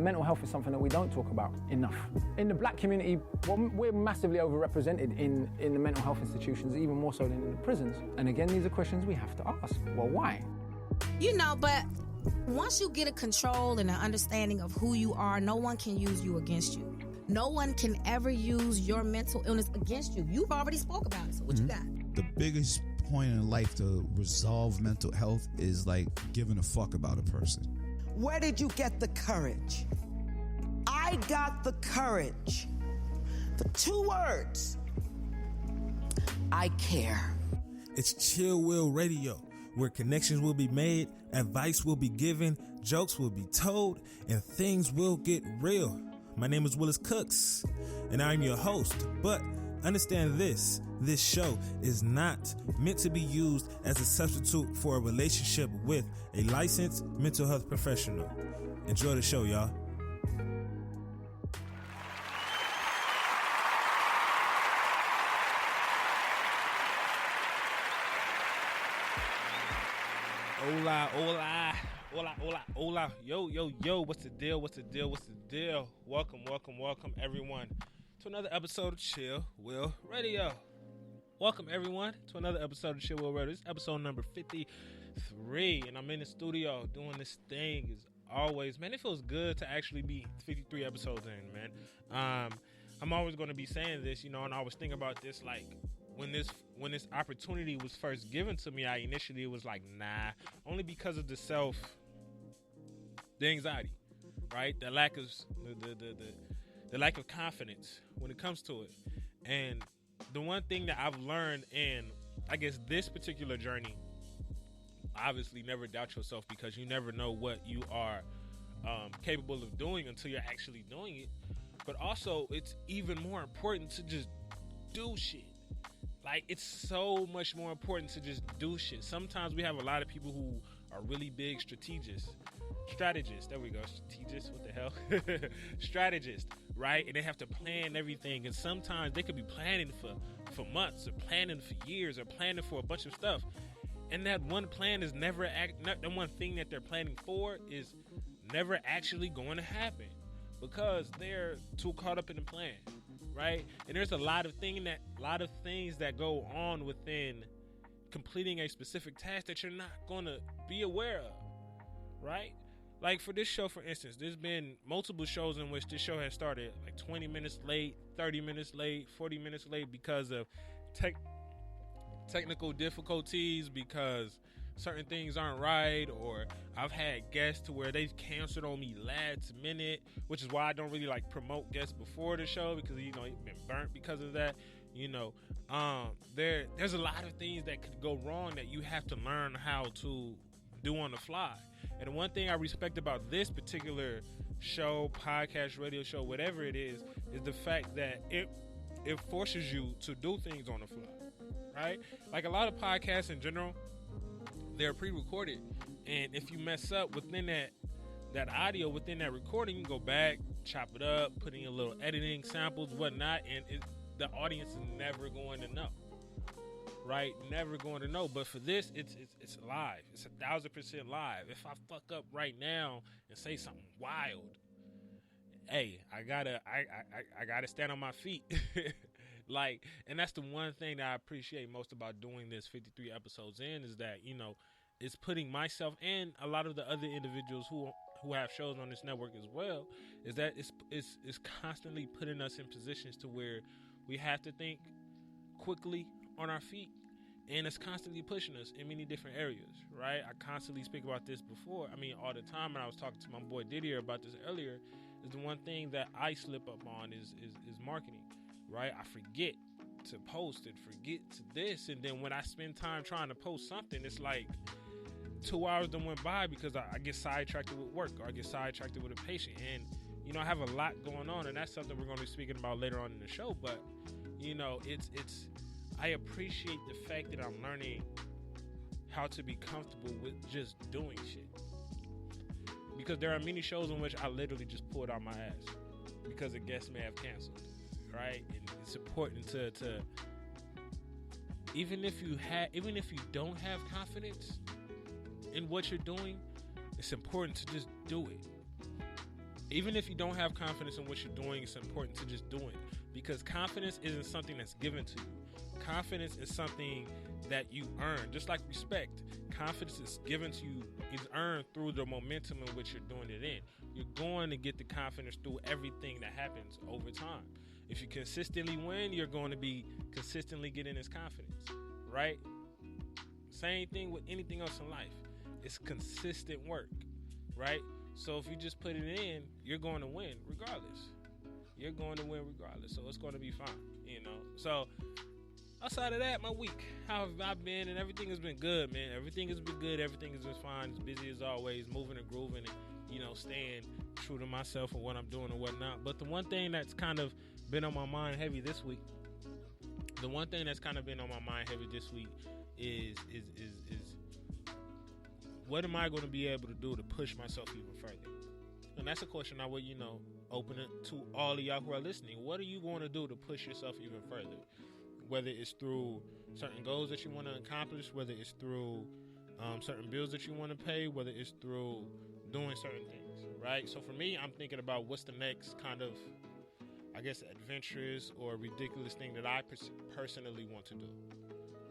mental health is something that we don't talk about enough. In the black community, well, we're massively overrepresented in the mental health institutions, even more so than in the prisons. And again, these are questions we have to ask. Well, why? But once you get a control and an understanding of who you are, no one can use you against you. No one can ever use your mental illness against you. You've already spoke about it, so what you got? The biggest point in life to resolve mental health is like giving a fuck about a person. Where did you get the courage? I got the courage. The 2 words. I care. It's Chill Will Radio, where connections will be made, advice will be given, jokes will be told, and things will get real. My name is Willis Cooks, and I'm your host. But understand this show is not meant to be used as a substitute for a relationship with a licensed mental health professional. Enjoy the show, y'all. Hola. Yo. What's the deal? Welcome, everyone, to another episode of Chill Will Radio. Welcome, everyone, to another episode of Chill Will Radio. This is episode number 53, and I'm in the studio doing this thing as always. Man, it feels good to actually be 53 episodes in, man. I'm always going to be saying this, and I was thinking about this, like, when this opportunity was first given to me, I initially was like, nah, only because of the anxiety, right? The lack of the lack of confidence when it comes to it. And the one thing that I've learned in, I guess, this particular journey, obviously never doubt yourself, because you never know what you are capable of doing until you're actually doing it. But also, it's even more important to just do shit. Like, it's so much more important to just do shit. Sometimes we have a lot of people who are really big strategists. There we go. Strategists, what the hell? Strategists, right? And they have to plan everything. And sometimes they could be planning for months, or planning for years, or planning for a bunch of stuff. And that one plan is never, the one thing that they're planning for is never actually going to happen, because they're too caught up in the plan. Right? And there's a lot of things that go on within completing a specific task that you're not going to be aware of, right? Like for this show, for instance, there's been multiple shows in which this show has started like 20 minutes late, 30 minutes late, 40 minutes late because of technical difficulties, because certain things aren't right, or I've had guests to where they've canceled on me last minute, which is why I don't really like promote guests before the show, because you've been burnt because of that. There's a lot of things that could go wrong that you have to learn how to do on the fly. And the one thing I respect about this particular show, podcast, radio show, whatever it is the fact that it forces you to do things on the fly, right? Like a lot of podcasts in general, they're pre-recorded, and if you mess up within that audio, within that recording, you can go back, chop it up, put in a little editing, samples, whatnot, and the audience is never going to know, right? Never going to know. But for this, it's live. It's 1,000% live. If I fuck up right now and say something wild, hey, I gotta stand on my feet. And that's the one thing that I appreciate most about doing this 53 episodes in, is that, it's putting myself and a lot of the other individuals who have shows on this network as well, is that it's constantly putting us in positions to where we have to think quickly on our feet, and it's constantly pushing us in many different areas, right? I constantly speak about this before. All the time, and I was talking to my boy Didier about this earlier, is the one thing that I slip up on is marketing. Right? I forget to post and forget to this. And then when I spend time trying to post something, it's like 2 hours done went by because I get sidetracked with work, or I get sidetracked with a patient. And, I have a lot going on, and that's something we're going to be speaking about later on in the show. But, I appreciate the fact that I'm learning how to be comfortable with just doing shit. Because there are many shows in which I literally just pulled out my ass because a guest may have canceled. Right? And it's important to even if you don't have confidence in what you're doing, it's important to just do it. Even if you don't have confidence in what you're doing, it's important to just do it, because confidence isn't something that's given to you. Confidence is something that you earn, just like respect. Confidence is given to you, is earned through the momentum in which you're doing it in. You're going to get the confidence through everything that happens over time. If you consistently win, you're going to be consistently getting this confidence, right? Same thing with anything else in life. It's consistent work, right? So if you just put it in, you're going to win regardless. You're going to win regardless. So it's going to be fine, you know? So outside of that, my week, how have I been? And everything has been good, man. Everything has been good. Everything has been fine. It's busy as always, moving and grooving and, you know, staying true to myself and what I'm doing and whatnot. But the one thing that's kind of been on my mind heavy this week, is what am I going to be able to do to push myself even further? And that's a question I would, you know, open it to all of y'all who are listening. What are you going to do to push yourself even further? Whether it's through certain goals that you want to accomplish, whether it's through certain bills that you want to pay, whether it's through doing certain things, right? So for me, I'm thinking about what's the next kind of, I guess, adventurous or ridiculous thing that I personally want to do.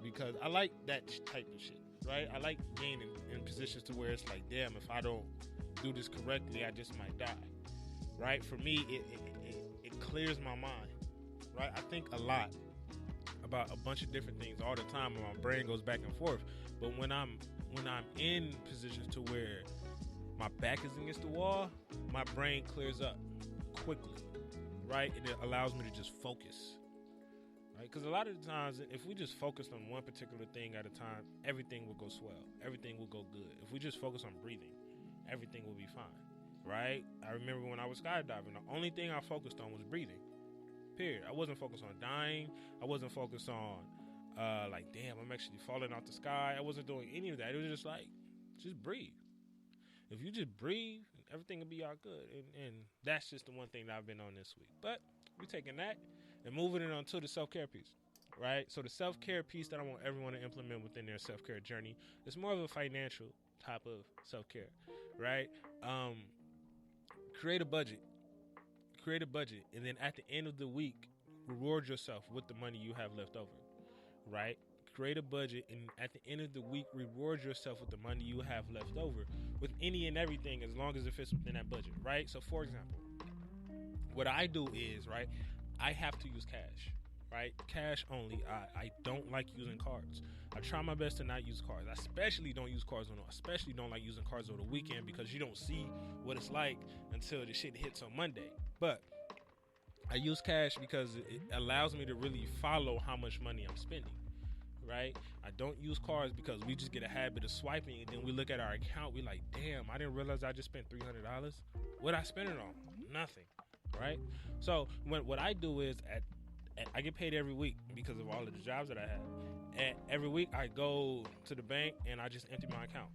Because I like that type of shit, right? I like being in positions to where it's like, damn, if I don't do this correctly, I just might die, right? For me, it clears my mind, right? I think a lot about a bunch of different things all the time, and my brain goes back and forth. But when I'm in positions to where my back is against the wall, my brain clears up quickly, right? And it allows me to just focus. Right? Because a lot of the times, if we just focus on one particular thing at a time, everything will go swell. Everything will go good. If we just focus on breathing, everything will be fine, right? I remember when I was skydiving, the only thing I focused on was breathing, period. I wasn't focused on dying. I wasn't focused on, like, damn, I'm actually falling out the sky. I wasn't doing any of that. It was just like, just breathe. If you just breathe, everything will be all good. And that's just the one thing that I've been on this week. But we're taking that and moving it on to the self-care piece, right? So the self-care piece that I want everyone to implement within their self-care journey is more of a financial type of self-care, right? Create a budget, and then at the end of the week, reward yourself with the money you have left over, right? Create a budget, and at the end of the week, reward yourself with the money you have left over with any and everything, as long as it fits within that budget, right? So, for example, what I do is, right, I have to use cash, right? Cash only. I don't like using cards. I try my best to not use cards. I especially don't use cards especially don't like using cards over the weekend, because you don't see what it's like until the shit hits on Monday. But I use cash because it allows me to really follow how much money I'm spending, right? I don't use cards because we just get a habit of swiping, and then we look at our account, we like, damn, I didn't realize I just spent $300. What I spend it on? Nothing, right? So what I do is I get paid every week because of all of the jobs that I have. And every week I go to the bank and I just empty my account.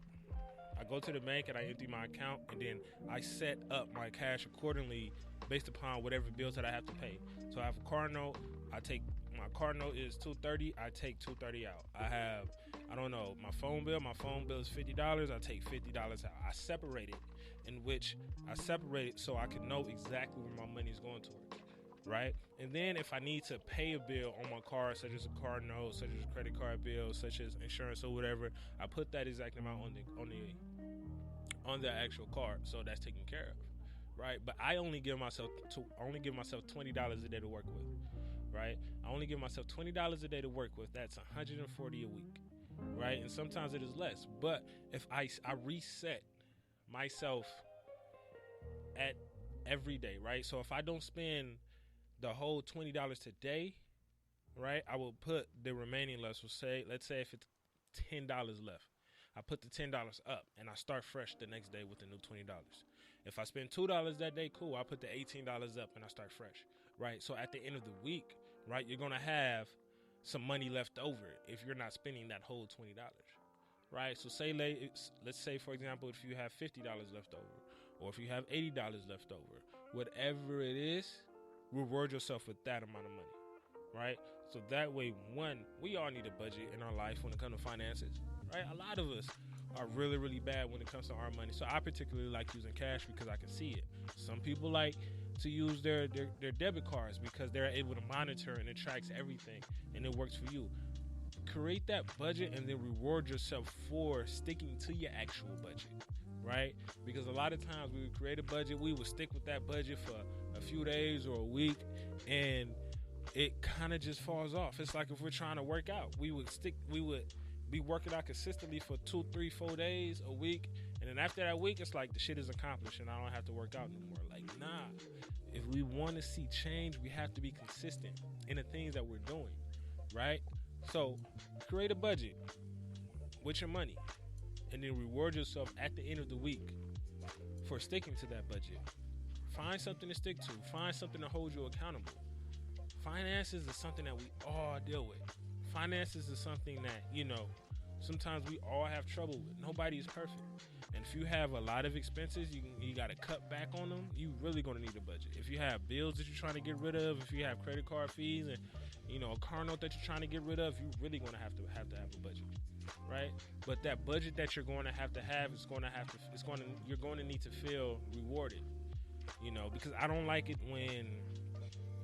I go to the bank and I empty my account, and then I set up my cash accordingly based upon whatever bills that I have to pay. So I have a car note. My car note is $230. I take $230 out. I have, I don't know, my phone bill. My phone bill is $50. I take $50 out. I separate it, so I can know exactly where my money is going towards, right? And then if I need to pay a bill on my car, such as a car note, such as a credit card bill, such as insurance or whatever, I put that exact amount on the actual card, so that's taken care of, right? But I only give myself $20 a day to work with, right? I only give myself $20 a day to work with. That's $140 a week, right? And sometimes it is less. But if I reset myself at every day, right? So if I don't spend the whole $20 today, right, I will put the remaining less. Let's say if it's $10 left, I put the $10 up and I start fresh the next day with the new $20. If I spend $2 that day, cool, I put the $18 up and I start fresh, right? So at the end of the week, right, you're going to have some money left over if you're not spending that whole $20, right? So let's say, for example, if you have $50 left over, or if you have $80 left over, whatever it is, reward yourself with that amount of money, right? So that way, one, we all need a budget in our life when it comes to finances, right? A lot of us are really, really bad when it comes to our money. So I particularly like using cash because I can see it. Some people like to use their debit cards because they're able to monitor and it tracks everything and it works for you. Create that budget and then reward yourself for sticking to your actual budget, right? Because a lot of times we would create a budget, we would stick with that budget for a few days or a week, and it kind of just falls off. It's like if we're trying to work out, we would be working out consistently for 2, 3, 4 days a week, and then after that week, it's like the shit is accomplished and I don't have to work out anymore. Like, nah. If we want to see change, we have to be consistent in the things that we're doing, right? So, create a budget with your money and then reward yourself at the end of the week for sticking to that budget. Find something to stick to. Find something to hold you accountable. Finances is something that we all deal with. Finances is something that, you know, sometimes we all have trouble with. Nobody is perfect. And if you have a lot of expenses, you got to cut back on them. You really going to need a budget. If you have bills that you're trying to get rid of, if you have credit card fees and, you know, a car note that you're trying to get rid of, you're really going to have a budget, right? But that budget that you're going to have you're going to need to feel rewarded, you know, because I don't like it when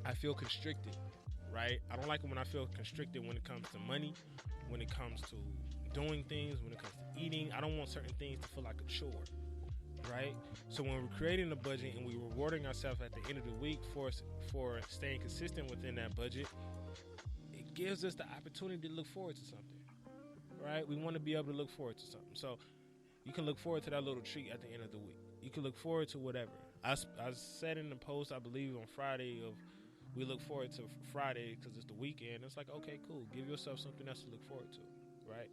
I feel constricted, right? I don't like it when I feel constricted when it comes to money, when it comes to doing things, when it comes to eating. I don't want certain things to feel like a chore, right? So when we're creating a budget and we're rewarding ourselves at the end of the week for staying consistent within that budget, it gives us the opportunity to look forward to something, right? We want to be able to look forward to something. So you can look forward to that little treat at the end of the week. You can look forward to whatever. I said in the post, I believe on Friday, we look forward to Friday because it's the weekend. It's like, okay, cool. Give yourself something else to look forward to, right?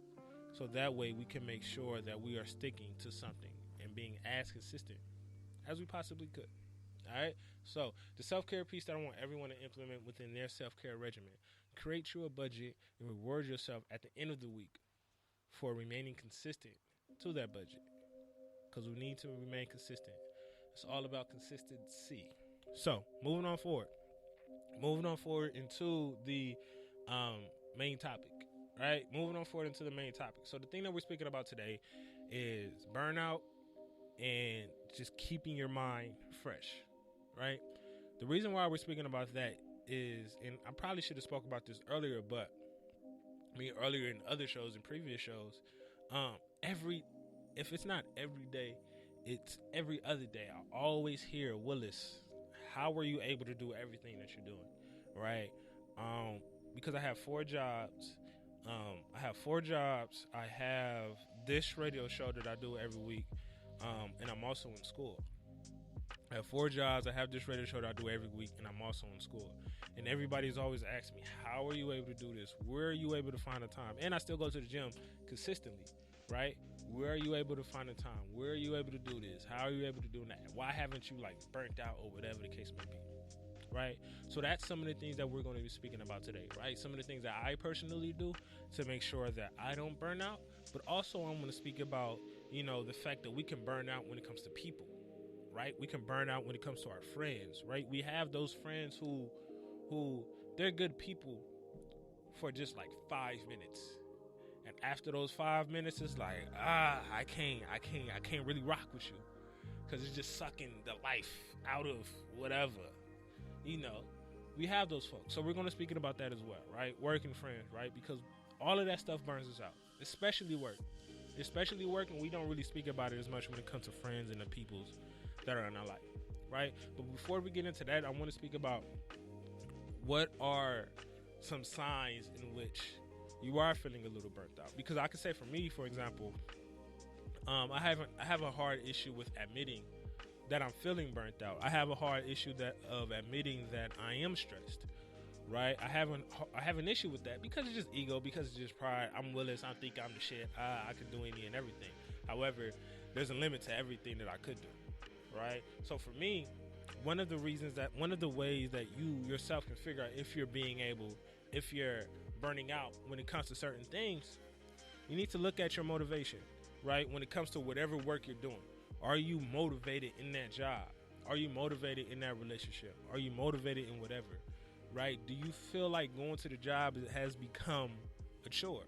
So that way we can make sure that we are sticking to something and being as consistent as we possibly could. All right? So the self-care piece that I want everyone to implement within their self-care regimen, create you a budget and reward yourself at the end of the week for remaining consistent to that budget, because we need to remain consistent. It's all about consistency. So moving on forward into the main topic. Right, moving on forward into the main topic. So the thing that we're speaking about today is burnout and just keeping your mind fresh, right? The reason why we're speaking about that is, and I probably should have spoke about this earlier, but earlier in other shows and previous shows, if it's not every day, it's every other day. I always hear, Willis, how were you able to do everything that you're doing, right? Because I have 4 jobs. I have this radio show that I do every week, and I'm also in school. I have 4 jobs. I have this radio show that I do every week, and I'm also in school. And everybody's always asking me, how are you able to do this? Where are you able to find the time? And I still go to the gym consistently, right? Where are you able to find the time? Where are you able to do this? How are you able to do that? Why haven't you burnt out or whatever the case may be? Right? So that's some of the things that we're going to be speaking about today, right? Some of the things that I personally do to make sure that I don't burn out, but also I'm going to speak about, the fact that we can burn out when it comes to people, right? We can burn out when it comes to our friends, right? We have those friends who they're good people for just 5 minutes. And after those 5 minutes, it's like, I can't really rock with you because it's just sucking the life out of whatever. We have those folks. So we're going to speak about that as well, right? Work and friends, right? Because all of that stuff burns us out, especially work. Especially work, and we don't really speak about it as much when it comes to friends and the peoples that are in our life, right? But before we get into that, I want to speak about what are some signs in which you are feeling a little burnt out. Because I can say for me, for example, I have a hard issue with admitting that I'm feeling burnt out. I have a hard issue of admitting that I am stressed, right? I have an issue with that because it's just ego, because it's just pride. I'm Willis. I think I'm the shit. I can do any and everything. However, there's a limit to everything that I could do, right? So for me, one of the ways that you yourself can figure out if you're burning out when it comes to certain things, you need to look at your motivation, right? When it comes to whatever work you're doing. Are you motivated in that job? Are you motivated in that relationship? Are you motivated in whatever, right? Do you feel like going to the job has become a chore,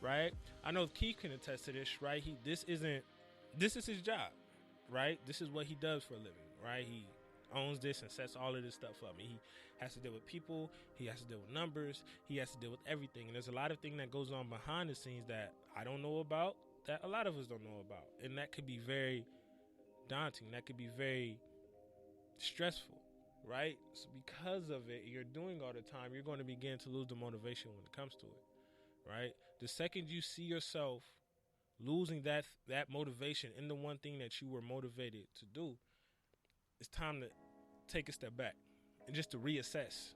right? I know Keith can attest to this, right? This is his job, right? This is what he does for a living, right? He owns this and sets all of this stuff up. He has to deal with people. He has to deal with numbers. He has to deal with everything. And there's a lot of things that goes on behind the scenes that I don't know about, that a lot of us don't know about. And that could be very daunting. That could be very stressful, right? So because of it, you're doing all the time, you're going to begin to lose the motivation when it comes to it, right? The second you see yourself losing that motivation in the one thing that you were motivated to do, it's time to take a step back and just to reassess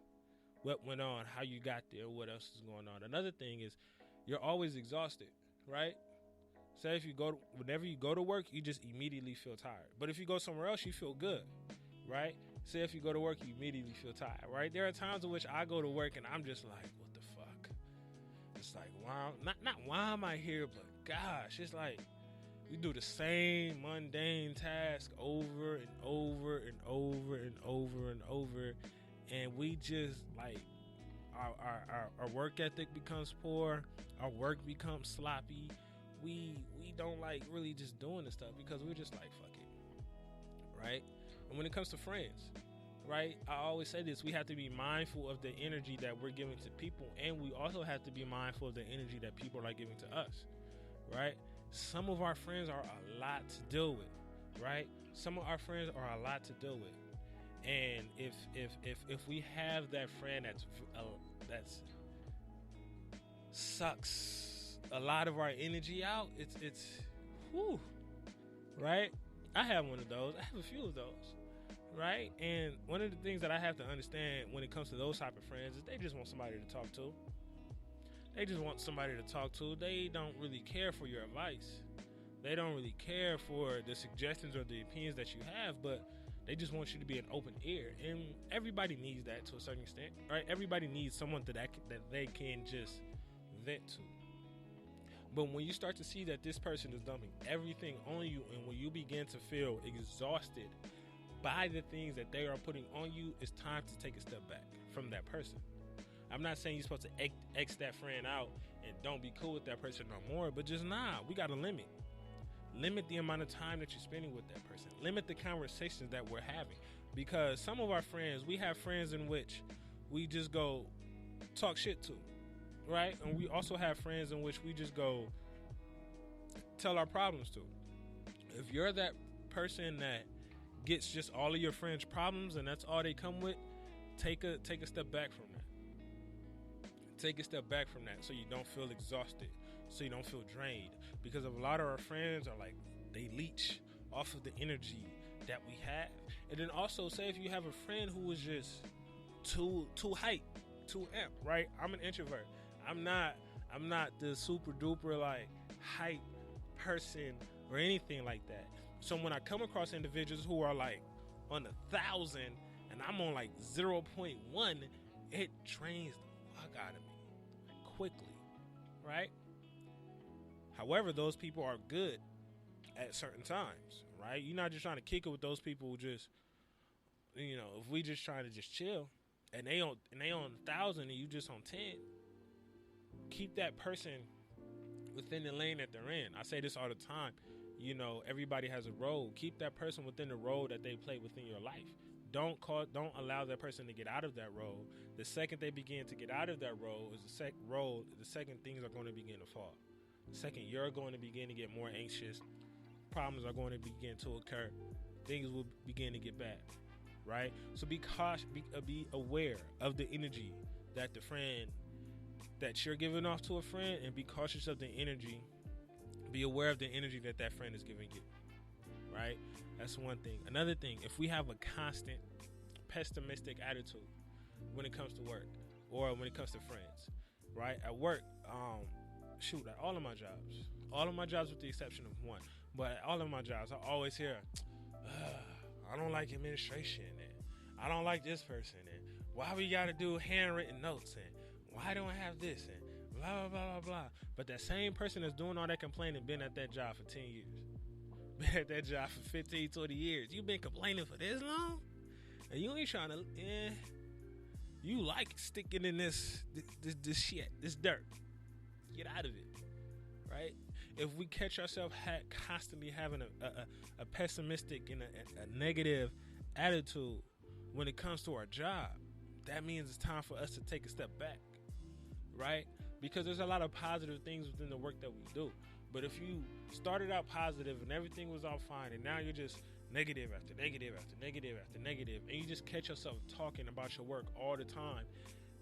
what went on, how you got there, what else is going on. Another thing is you're always exhausted, right? Say whenever you go to work, you just immediately feel tired. But if you go somewhere else, you feel good, right? Say if you go to work, you immediately feel tired, right? There are times in which I go to work and I'm just like, what the fuck? It's like, wow, not why am I here, but gosh, it's like we do the same mundane task over and over and over and over and over, and we just like our work ethic becomes poor, our work becomes sloppy. We don't like really just doing this stuff because we're just like, fuck it, right? And when it comes to friends, right, I always say this, we have to be mindful of the energy that we're giving to people, and we also have to be mindful of the energy that people are giving to us, right? Some of our friends are a lot to deal with, right? Some of our friends are a lot to deal with. And if we have that friend that's sucks a lot of our energy out, it's whew, right? I have one of those. I have a few of those, right? And one of the things that I have to understand when it comes to those type of friends is they just want somebody to talk to. They just want somebody to talk to. They don't really care for your advice. They don't really care for the suggestions or the opinions that you have, but they just want you to be an open ear. And everybody needs that to a certain extent, right? Everybody needs someone that they can just vent to. But when you start to see that this person is dumping everything on you, and when you begin to feel exhausted by the things that they are putting on you, it's time to take a step back from that person. I'm not saying you're supposed to X that friend out and don't be cool with that person no more, but just we got a limit. Limit the amount of time that you're spending with that person. Limit the conversations that we're having. Because some of our friends, we have friends in which we just go talk shit to, right? And we also have friends in which we just go tell our problems to. If you're that person that gets just all of your friends' problems and that's all they come with, take a step back from that. Take a step back from that so you don't feel exhausted, so you don't feel drained. Because a lot of our friends are like, they leech off of the energy that we have. And then also, say if you have a friend who is just too hype, too amped, right? I'm an introvert. I'm not the super duper like hype person or anything like that. So when I come across individuals who are like on 1,000 and I'm on like 0.1, it drains the fuck out of me quickly, right? However, those people are good at certain times, right? You're not just trying to kick it with those people who just, if we just trying to just chill and they on 1,000 and you just on 10, keep that person within the lane that they're in. I say this all the time. Everybody has a role. Keep that person within the role that they play within your life. Don't allow that person to get out of that role. The second they begin to get out of that role the second things are going to begin to fall. The second you're going to begin to get more anxious, problems are going to begin to occur. Things will begin to get bad, right? So be aware of the energy that the friend that you're giving off to a friend, and be cautious of the energy. Be aware of the energy that friend is giving you, right? That's one thing. Another thing, if we have a constant pessimistic attitude when it comes to work or when it comes to friends, right? At work, at all of my jobs with the exception of one, but at all of my jobs, I always hear, I don't like administration, and I don't like this person, and why we got to do handwritten notes, and why don't I have this, and blah, blah, blah, blah, blah. But that same person that's doing all that complaining been at that job for 10 years. Been at that job for 15, 20 years. You been complaining for this long? And you ain't trying to, you like sticking in this shit, this dirt. Get out of it. right? If we catch ourselves constantly having a pessimistic and a negative attitude when it comes to our job, that means it's time for us to take a step back, right? Because there's a lot of positive things within the work that we do. But if you started out positive and everything was all fine, and now you're just negative after negative after negative after negative, and you just catch yourself talking about your work all the time,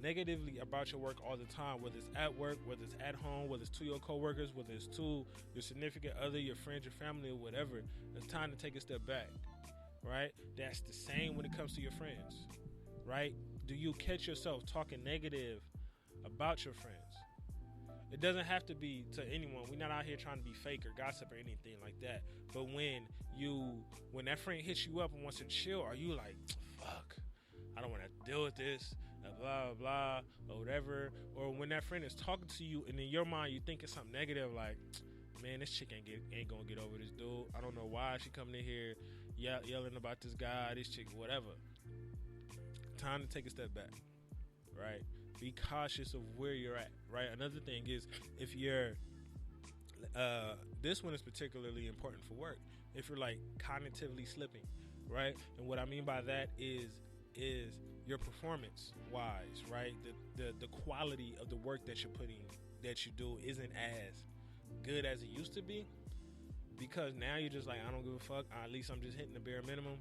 negatively about your work all the time, whether it's at work, whether it's at home, whether it's to your coworkers, whether it's to your significant other, your friends, your family, or whatever, it's time to take a step back, right? That's the same when it comes to your friends, right? Do you catch yourself talking negative about your friends? It doesn't have to be to anyone. We're not out here trying to be fake or gossip or anything like that. But when that friend hits you up and wants to chill, are you like, fuck, I don't want to deal with this, blah, blah, blah, or whatever? Or when that friend is talking to you and in your mind you think it's something negative, like, man, this chick ain't gonna get over this dude. I don't know why she coming in here yelling about this guy, this chick, whatever. Time to take a step back, right? Be cautious of where you're at, right? Another thing is, if you're, this one is particularly important for work. If you're like cognitively slipping, right? And what I mean by that is your performance wise, right? The quality of the work that you do isn't as good as it used to be, because now you're just like, I don't give a fuck. At least I'm just hitting the bare minimum.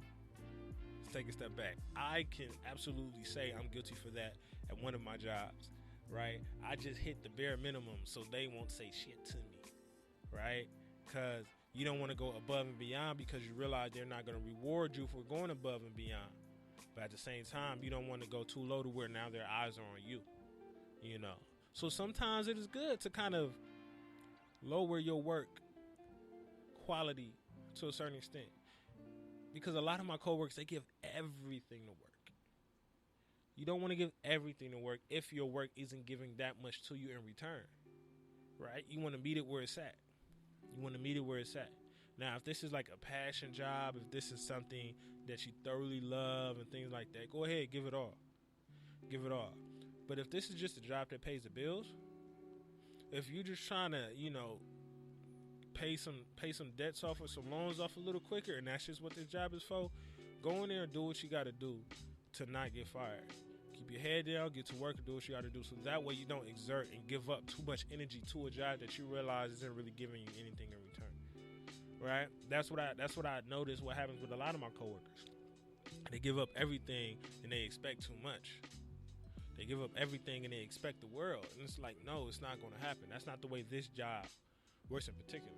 Let's take a step back. I can absolutely say I'm guilty for that at one of my jobs, right? I just hit the bare minimum so they won't say shit to me, right? Because you don't want to go above and beyond, because you realize they're not going to reward you for going above and beyond. But at the same time, you don't want to go too low to where now their eyes are on you, you know? So sometimes it is good to kind of lower your work quality to a certain extent, because a lot of my coworkers, they give everything to work. You don't want to give everything to work if your work isn't giving that much to you in return, right? You want to meet it where it's at. Now, if this is like a passion job, if this is something that you thoroughly love and things like that, go ahead, give it all. But if this is just a job that pays the bills, if you're just trying to, pay some debts off or some loans off a little quicker, and that's just what this job is for, go in there and do what you got to do to not get fired. Keep your head down, get to work, and do what you got to do, so that way you don't exert and give up too much energy to a job that you realize isn't really giving you anything in return. Right? That's what I noticed. What happens with a lot of my coworkers, they give up everything and they expect too much. They give up everything and they expect the world, and it's like, no, it's not going to happen. That's not the way this job works in particular.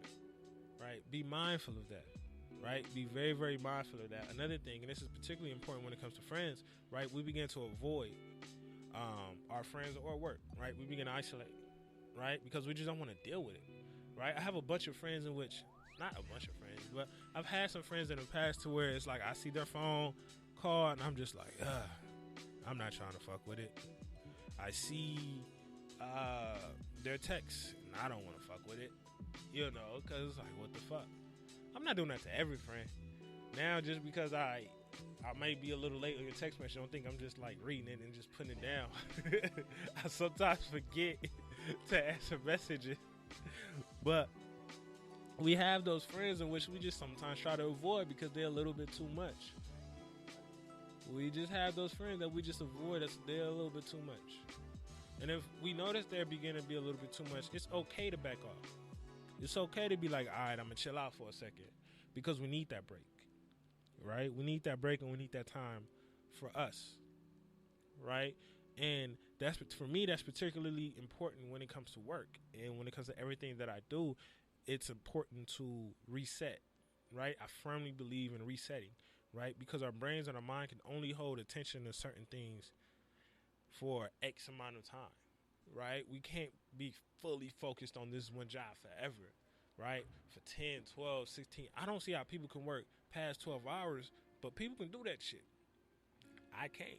Right? Be mindful of that. Right? Be very, very mindful of that. Another thing, and this is particularly important when it comes to friends, right? We begin to avoid our friends or work, right? We begin to isolate, right? Because we just don't want to deal with it, right? I have a bunch of friends in which, not a bunch of friends, but I've had some friends in the past to where it's like I see their phone call and I'm just like, I'm not trying to fuck with it. I see their text and I don't want to fuck with it, because it's like, what the fuck? I'm not doing that to every friend. Now, just because I may be a little late on your text message, don't think I'm just like reading it and just putting it down. I sometimes forget to answer messages. But we have those friends in which we just sometimes try to avoid because they're a little bit too much. We just have those friends that we just avoid us. They're a little bit too much. And if we notice they're beginning to be a little bit too much, it's okay to back off. It's okay to be like, all right, I'm going to chill out for a second, because we need that break, right? We need that break and we need that time for us, right? And for me, that's particularly important when it comes to work and when it comes to everything that I do. It's important to reset, right? I firmly believe in resetting, right? Because our brains and our mind can only hold attention to certain things for X amount of time. Right? We can't be fully focused on this one job forever, right? For 10, 12, 16. I don't see how people can work past 12 hours, but people can do that shit. I can't,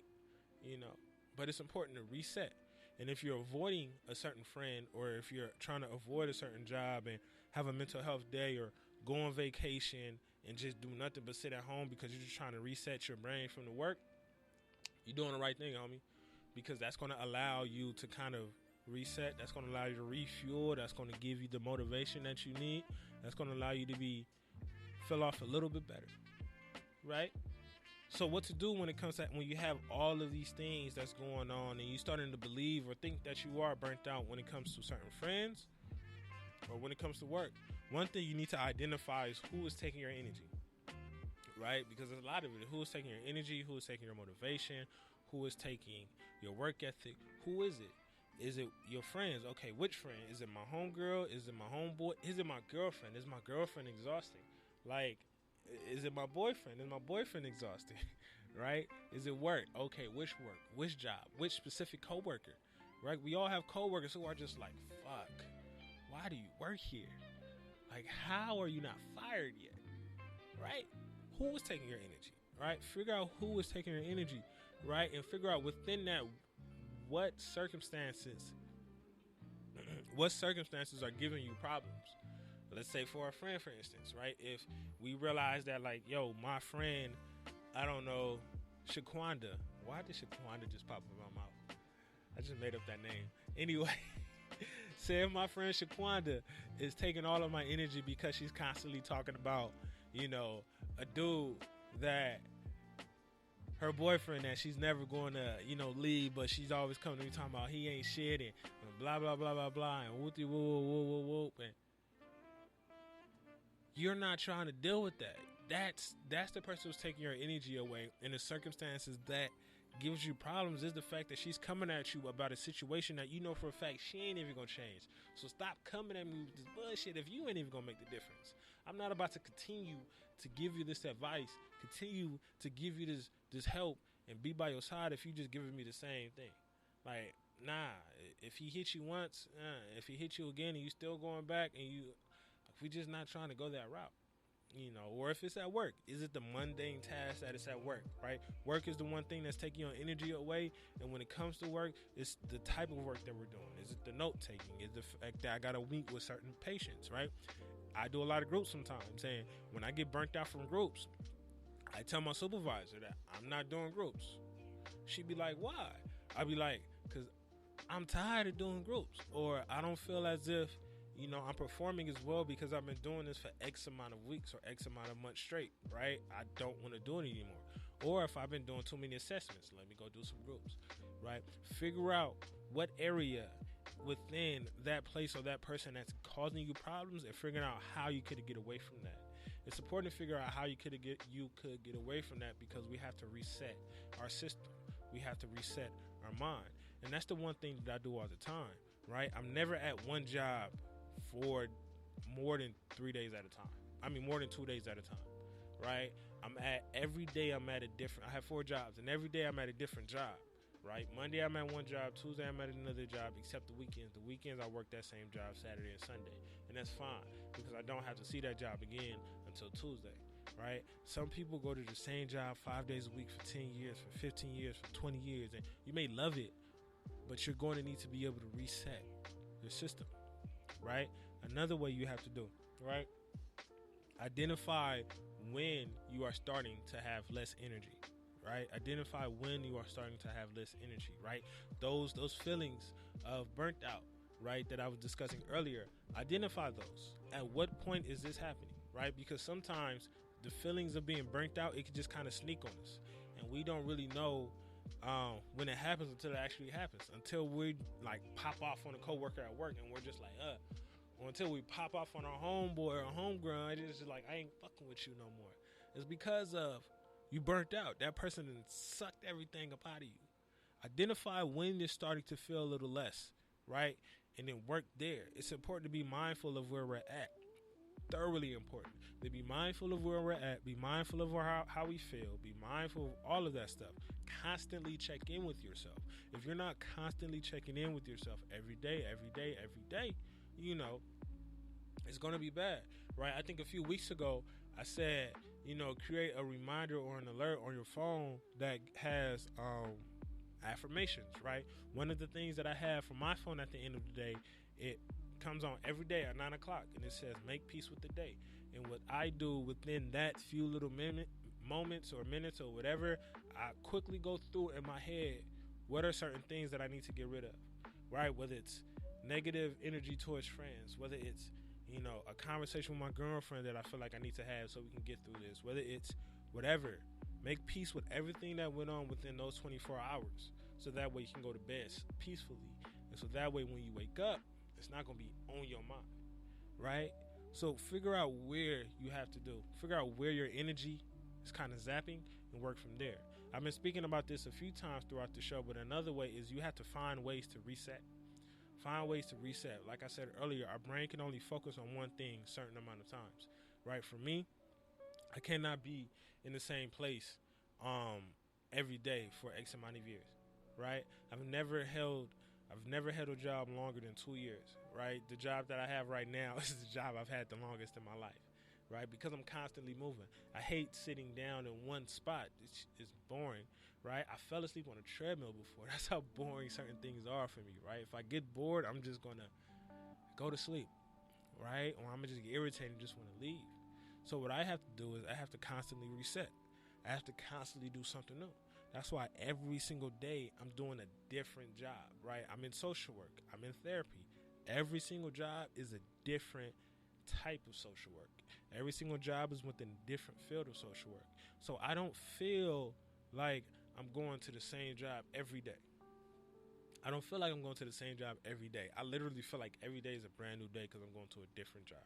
But it's important to reset. And if you're avoiding a certain friend, or if you're trying to avoid a certain job and have a mental health day, or go on vacation and just do nothing but sit at home because you're just trying to reset your brain from the work, you're doing the right thing, homie. Because that's going to allow you to kind of reset. That's going to allow you to refuel. That's going to give you the motivation that you need. That's going to allow you to feel off a little bit better, right? So what to do when it comes to when you have all of these things that's going on and you starting to believe or think that you are burnt out when it comes to certain friends or when it comes to work? One thing you need to identify is who is taking your energy, right? Because there's a lot of it. Who is taking your energy? Who is taking your motivation? Who is taking your work ethic? Who is it? Is it your friends? Okay, which friend? Is it my homegirl? Is it my homeboy? Is it my girlfriend? Is my girlfriend exhausting? Like, is it my boyfriend? Is my boyfriend exhausting? Right? Is it work? Okay, which work? Which job? Which specific coworker? Right? We all have coworkers who are just like, fuck, why do you work here? Like, how are you not fired yet? Right? Who is taking your energy? Right? Figure out who is taking your energy, right? And figure out within that what circumstances are giving you problems. Let's say for a friend, for instance, right? If we realize that, like, yo, my friend, I don't know, Shaquanda. Why did Shaquanda just pop in my mouth? I just made up that name. Anyway, say if my friend Shaquanda is taking all of my energy because she's constantly talking about, you know, a dude that her boyfriend that she's never going to, you know, leave, but she's always coming to me talking about he ain't shit and blah, blah, blah, blah, blah, and whoopty whoop, whoop, whoop, whoop, and you're not trying to deal with that. That's the person who's taking your energy away. And the circumstances that gives you problems is the fact that she's coming at you about a situation that you know for a fact she ain't even gonna change. So stop coming at me with this bullshit if you ain't even gonna make the difference. I'm not about to continue to give you this advice, continue to give you this help and be by your side if you just giving me the same thing. Like, nah, if he hit you once, if he hit you again and you still going back and we just not trying to go that route, you know. Or if it's at work, is it the mundane task that it's at work, right? Work is the one thing that's taking your energy away, and when it comes to work, it's the type of work that we're doing. Is it the note taking? Is the fact that I gotta meet with certain patients, right? I do a lot of groups sometimes, and when I get burnt out from groups, I tell my supervisor that I'm not doing groups. She'd be like, why? I'd be like, because I'm tired of doing groups, or I don't feel as if, you know, I'm performing as well because I've been doing this for X amount of weeks or X amount of months straight, right? I don't want to do it anymore. Or if I've been doing too many assessments, let me go do some groups, right? Figure out what area within that place or that person that's causing you problems and figuring out how you could get away from that. It's important to figure out how you could get away from that, because we have to reset our system. We have to reset our mind. And that's the one thing that I do all the time, right? I'm never at one job for more than 3 days at a time. I mean, more than 2 days at a time, right? Every day I'm at a different, I have 4 jobs, and every day I'm at a different job, right? Monday I'm at one job, Tuesday I'm at another job, except the weekends. The weekends I work that same job Saturday and Sunday, and that's fine because I don't have to see that job again until Tuesday, right? Some people go to the same job 5 days a week for 10 years, for 15 years, for 20 years, and you may love it, but you're going to need to be able to reset your system, right? Another way you have to do, right? Identify when you are starting to have less energy, right? Identify when you are starting to have less energy, right? Those feelings of burnt out, right, that I was discussing earlier, identify those. At what point is this happening, right? Because sometimes the feelings of being burnt out, it can just kind of sneak on us, and we don't really know when it happens until it actually happens, until we like pop off on a coworker at work and we're just like, or until we pop off on our homeboy or homegrown, it's just like, I ain't fucking with you no more. It's because of you burnt out. That person sucked everything up out of you. Identify when you're starting to feel a little less, right? And then work there. It's important to be mindful of where we're at. Thoroughly important to be mindful of where we're at, be mindful of how we feel, be mindful of all of that stuff. Constantly check in with yourself. If you're not constantly checking in with yourself every day, you know, it's going to be bad, right? I think a few weeks ago I said, you know, create a reminder or an alert on your phone that has affirmations, right? One of the things that I have for my phone at the end of the day, it comes on every day at 9 o'clock, and it says make peace with the day. And what I do within that few little moments or minutes or whatever, I quickly go through in my head what are certain things that I need to get rid of, right? Whether it's negative energy towards friends, whether it's, a conversation with my girlfriend that I feel like I need to have so we can get through this, whether it's whatever. Make peace with everything that went on within those 24 hours so that way you can go to bed peacefully. And so that way when you wake up, it's not going to be on your mind, right? So figure out where you have to do. Figure out where your energy is kind of zapping and work from there. I've been speaking about this a few times throughout the show, but another way is you have to find ways to reset. Find ways to reset. Like I said earlier, our brain can only focus on one thing a certain amount of times, right? For me, I cannot be in the same place every day for X amount of years, right? I've never held a job longer than 2 years, right? The job that I have right now is the job I've had the longest in my life, right? Because I'm constantly moving. I hate sitting down in one spot. It's boring, right? I fell asleep on a treadmill before. That's how boring certain things are for me, right? If I get bored, I'm just going to go to sleep, right? Or I'm going to just get irritated and just want to leave. So what I have to do is I have to constantly reset. I have to constantly do something new. That's why every single day I'm doing a different job, right? I'm in social work. I'm in therapy. Every single job is a different type of social work. Every single job is within a different field of social work. So I don't feel like I'm going to the same job every day. I don't feel like I'm going to the same job every day. I literally feel like every day is a brand new day because I'm going to a different job,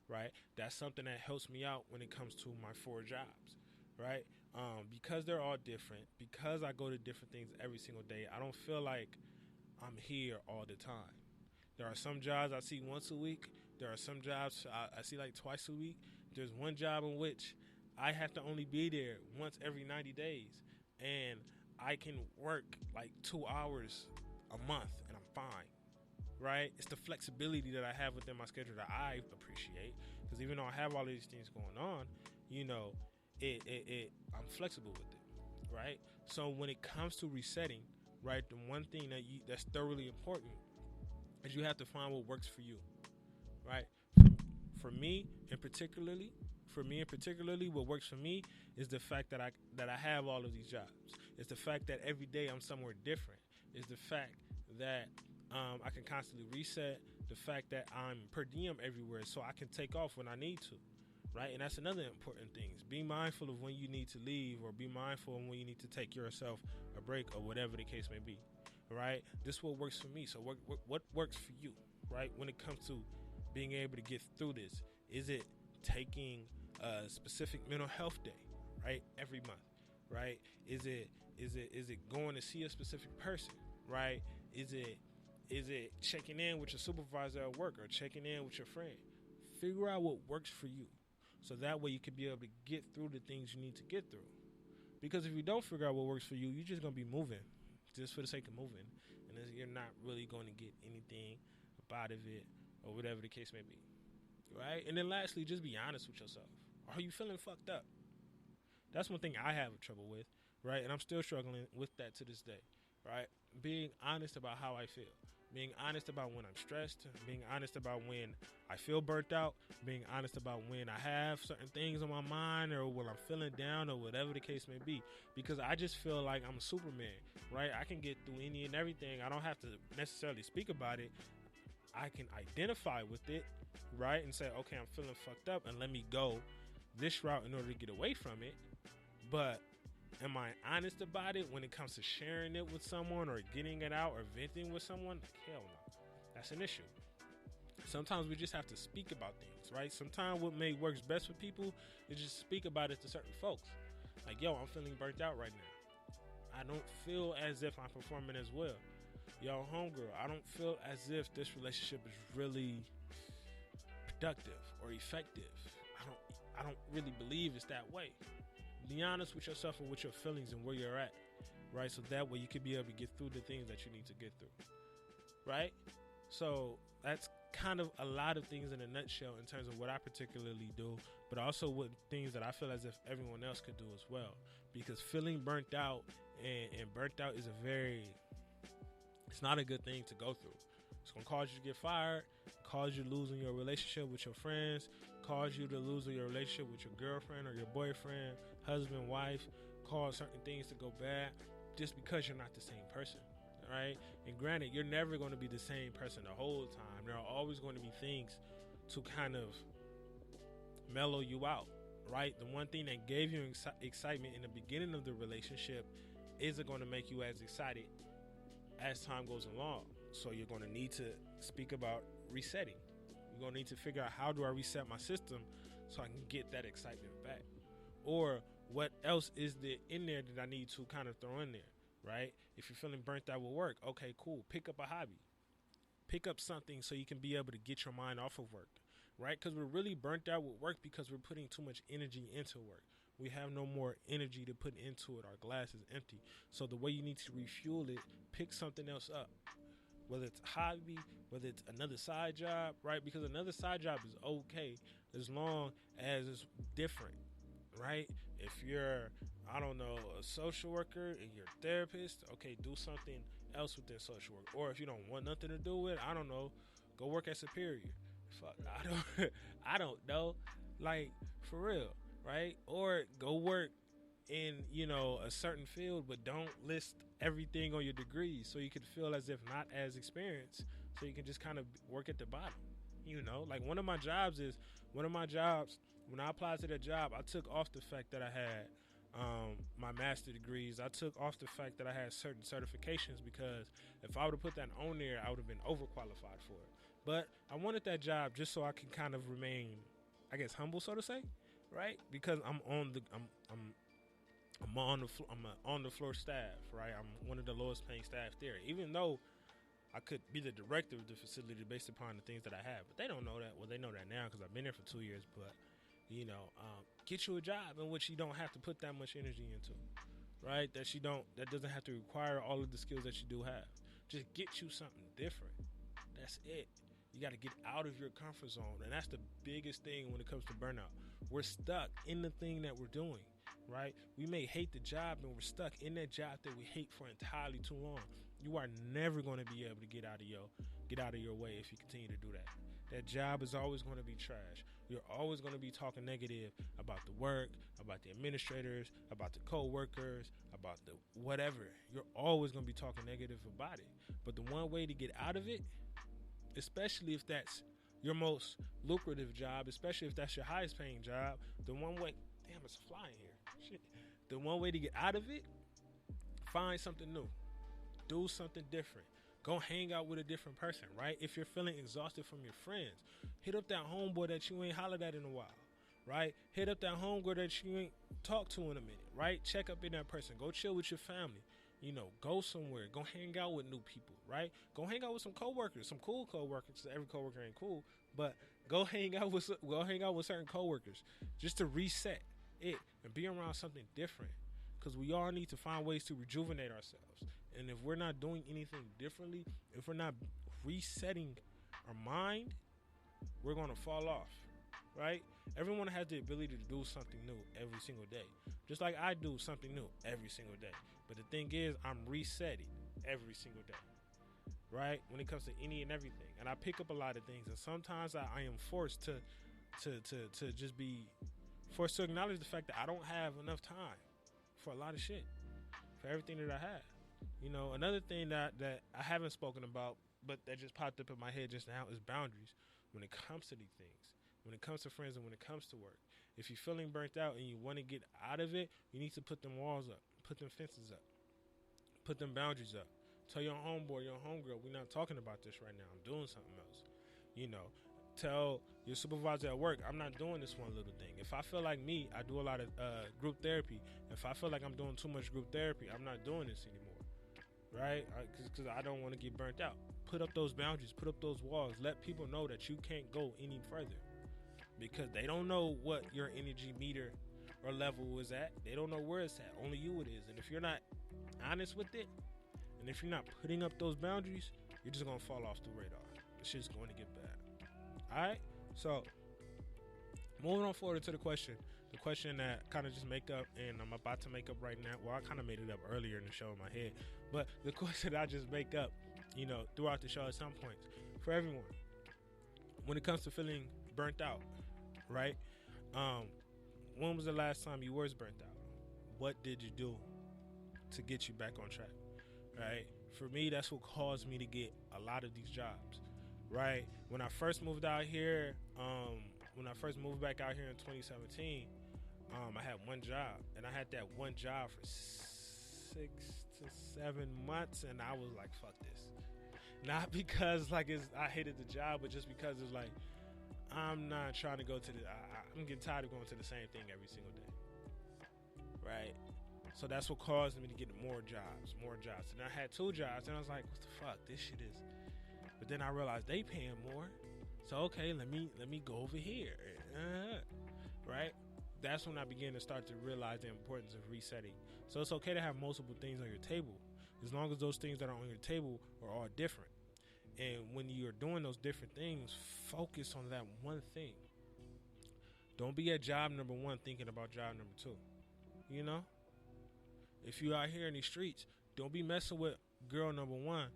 right? That's something that helps me out when it comes to my 4 jobs, right? Because they're all different, because I go to different things every single day, I don't feel like I'm here all the time. There are some jobs I see once a week. There are some jobs I see like twice a week. There's one job in which I have to only be there once every 90 days, and I can work like 2 hours a month, and I'm fine, right? It's the flexibility that I have within my schedule that I appreciate, because even though I have all of these things going on, I'm flexible with it, right? So when it comes to resetting, right, the one thing that's thoroughly important is you have to find what works for you, right? For me, in particularly, what works for me is the fact that I have all of these jobs. It's the fact that every day I'm somewhere different. It's the fact that I can constantly reset. The fact that I'm per diem everywhere, so I can take off when I need to. Right, and that's another important thing. Be mindful of when you need to leave, or be mindful of when you need to take yourself a break, or whatever the case may be. Right, this is what works for me. So what works for you? Right, when it comes to being able to get through this, is it taking a specific mental health day, right, every month? Right, is it going to see a specific person? Right, is it checking in with your supervisor at work, or checking in with your friend? Figure out what works for you. So that way you can be able to get through the things you need to get through. Because if you don't figure out what works for you, you're just going to be moving just for the sake of moving. And you're not really going to get anything out of it, or whatever the case may be. Right? And then lastly, just be honest with yourself. Are you feeling fucked up? That's one thing I have trouble with, right? And I'm still struggling with that to this day, right? Being honest about how I feel. Being honest about when I'm stressed, being honest about when I feel burnt out, being honest about when I have certain things on my mind, or when I'm feeling down, or whatever the case may be. Because I just feel like I'm a Superman, right? I can get through any and everything. I don't have to necessarily speak about it. I can identify with it, right? And say, okay, I'm feeling fucked up, and let me go this route in order to get away from it. But am I honest about it when it comes to sharing it with someone, or getting it out, or venting with someone? Hell no. That's an issue. Sometimes we just have to speak about things, right? Sometimes what works best for people is just speak about it to certain folks. Like, yo, I'm feeling burnt out right now. I don't feel as if I'm performing as well. Yo, homegirl, I don't feel as if this relationship is really productive or effective. I don't really believe it's that way. Be honest with yourself and with your feelings and where you're at, right? So that way you can be able to get through the things that you need to get through, right? So that's kind of a lot of things in a nutshell in terms of what I particularly do, but also what things that I feel as if everyone else could do as well. Because feeling burnt out and burnt out is it's not a good thing to go through. It's going to cause you to get fired, cause you losing your relationship with your friends, cause you to lose your relationship with your girlfriend or your boyfriend, husband, wife, cause certain things to go bad just because you're not the same person. right? And granted, you're never going to be the same person the whole time. There are always going to be things to kind of mellow you out, right? The one thing that gave you excitement in the beginning of the relationship isn't going to make you as excited as time goes along. So you're going to need to speak about resetting. You're going to need to figure out, how do I reset my system so I can get that excitement back? Or what else is there in there that I need to kind of throw in there, right? If you're feeling burnt out with work, okay, cool. Pick up a hobby. Pick up something so you can be able to get your mind off of work, right? Because we're really burnt out with work because we're putting too much energy into work. We have no more energy to put into it. Our glass is empty. So the way you need to refuel it, pick something else up. Whether it's a hobby, whether it's another side job, right? Because another side job is okay as long as it's different, right? If you're, I don't know, a social worker and you're a therapist, okay, do something else within social work. Or if you don't want nothing to do with it, I don't know, go work at Superior. Fuck, I don't know, like, for real, right? Or go work in, you know, a certain field, but don't list everything on your degree so you can feel as if not as experienced, so you can just kind of work at the bottom, you know? Like, one of my jobs, when I applied to that job, I took off the fact that I had my master degrees. I took off the fact that I had certain certifications, because if I would have put that on there, I would have been overqualified for it. But I wanted that job just so I can kind of remain, I guess, humble, so to say, right? Because I'm on the floor staff, right? I'm one of the lowest paying staff there, even though I could be the director of the facility based upon the things that I have. But they don't know that. Well, they know that now because I've been there for 2 years. But, you know, get you a job in which you don't have to put that much energy into, right? That doesn't have to require all of the skills that you do have. Just get you something different. That's it. You got to get out of your comfort zone. And that's the biggest thing when it comes to burnout. We're stuck in the thing that we're doing, right? We may hate the job, and we're stuck in that job that we hate for entirely too long. You are never going to be able to get out of your way if you continue to do that. That job is always going to be trash. You're always going to be talking negative about the work, about the administrators, about the co-workers, about the whatever. You're always going to be talking negative about it. But the one way to get out of it, especially if that's your most lucrative job, especially if that's your highest paying job, the one way, damn, it's flying here. Shit. The one way to get out of it, find something new. Do something different. Go hang out with a different person, right? If you're feeling exhausted from your friends, hit up that homeboy that you ain't hollered at in a while, right? Hit up that homegirl that you ain't talked to in a minute, right? Check up in that person. Go chill with your family. You know, go somewhere. Go hang out with new people, right? Go hang out with some coworkers, some cool coworkers. Every coworker ain't cool, but go hang out with certain coworkers just to reset it and be around something different. Because we all need to find ways to rejuvenate ourselves. And if we're not doing anything differently, if we're not resetting our mind, we're going to fall off, right? Everyone has the ability to do something new every single day. Just like I do something new every single day. But the thing is, I'm resetting every single day, right? When it comes to any and everything. And I pick up a lot of things. And sometimes I am forced to just be forced to acknowledge the fact that I don't have enough time for a lot of shit, for everything that I have. You know, another thing that I haven't spoken about, but that just popped up in my head just now, is boundaries when it comes to these things, when it comes to friends and when it comes to work. If you're feeling burnt out and you want to get out of it, you need to put them walls up, put them fences up, put them boundaries up. Tell your homeboy, your homegirl, we're not talking about this right now. I'm doing something else. You know, tell your supervisor at work, I'm not doing this one little thing. If I feel like me, I do a lot of group therapy. If I feel like I'm doing too much group therapy, I'm not doing this anymore. Right? Because I don't want to get burnt out. Put up those boundaries. Put up those walls. Let people know that you can't go any further. Because they don't know what your energy meter or level is at. They don't know where it's at. Only you it is. And if you're not honest with it, and if you're not putting up those boundaries, you're just going to fall off the radar. It's just going to get bad. Alright? So, moving on forward to the question that kind of just make up, and I'm about to make up right now. Well, I kind of made it up earlier in the show in my head, but the question I just make up, you know, throughout the show at some points for everyone, when it comes to feeling burnt out, right? When was the last time you was burnt out? What did you do to get you back on track, right? For me, that's what caused me to get a lot of these jobs, right? When I first moved out here, when I first moved back out here in 2017, I had one job, and I had that one job for 6 to 7 months, and I was like, fuck this. Not because like I hated the job, but just because it's like, I'm not trying to go to I'm getting tired of going to the same thing every single day, right? So that's what caused me to get more jobs. And I had 2 jobs, and I was like, what the fuck, this shit is. But then I realized they paying more, so okay, let me go over here, right? That's when I began to start to realize the importance of resetting. So it's okay to have multiple things on your table, as long as those things that are on your table are all different. And when you're doing those different things, focus on that one thing. Don't be at job number 1 thinking about job number 2. You know? If you out here in these streets, don't be messing with girl number 1,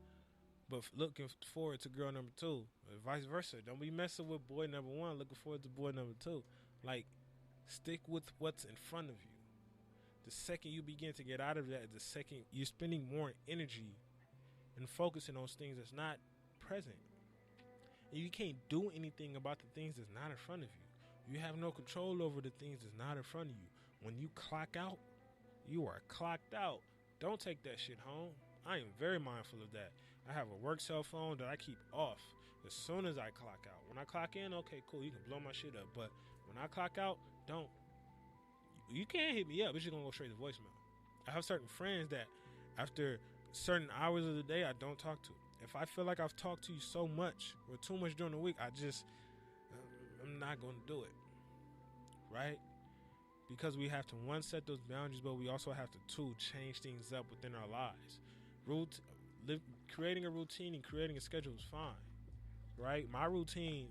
but looking forward to girl number 2, or vice versa. Don't be messing with boy number 1, looking forward to boy number 2. Like, stick with what's in front of you. The second you begin to get out of that, the second you're spending more energy and focusing on those things that's not present. And you can't do anything about the things that's not in front of you. You have no control over the things that's not in front of you. When you clock out, you are clocked out. Don't take that shit home. I am very mindful of that. I have a work cell phone that I keep off as soon as I clock out. When I clock in, okay, cool, you can blow my shit up. But when I clock out, don't. You can't hit me up. It's just going to go straight to voicemail. I have certain friends that after certain hours of the day, I don't talk to. If I feel like I've talked to you so much or too much during the week, I'm not going to do it. Right? Because we have to, 1, set those boundaries, but we also have to, 2, change things up within our lives. Creating a routine and creating a schedule is fine. Right? My routine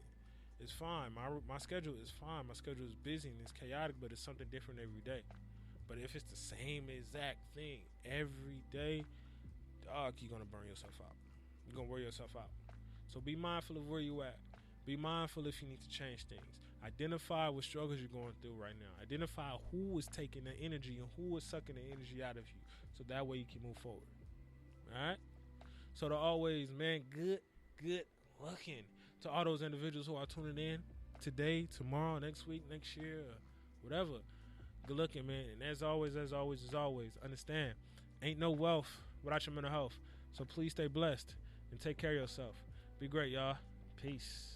is fine. My schedule is fine. My schedule is busy and it's chaotic, but it's something different every day. But if it's the same exact thing every day, dog, you're going to burn yourself out. You're going to wear yourself out. So be mindful of where you at. Be mindful if you need to change things. Identify what struggles you're going through right now. Identify who is taking the energy and who is sucking the energy out of you. So that way you can move forward. All right? So to always, man, good looking. To all those individuals who are tuning in today, tomorrow, next week, next year, whatever. Good looking, man. And as always, understand, ain't no wealth without your mental health. So please stay blessed and take care of yourself. Be great, y'all. Peace.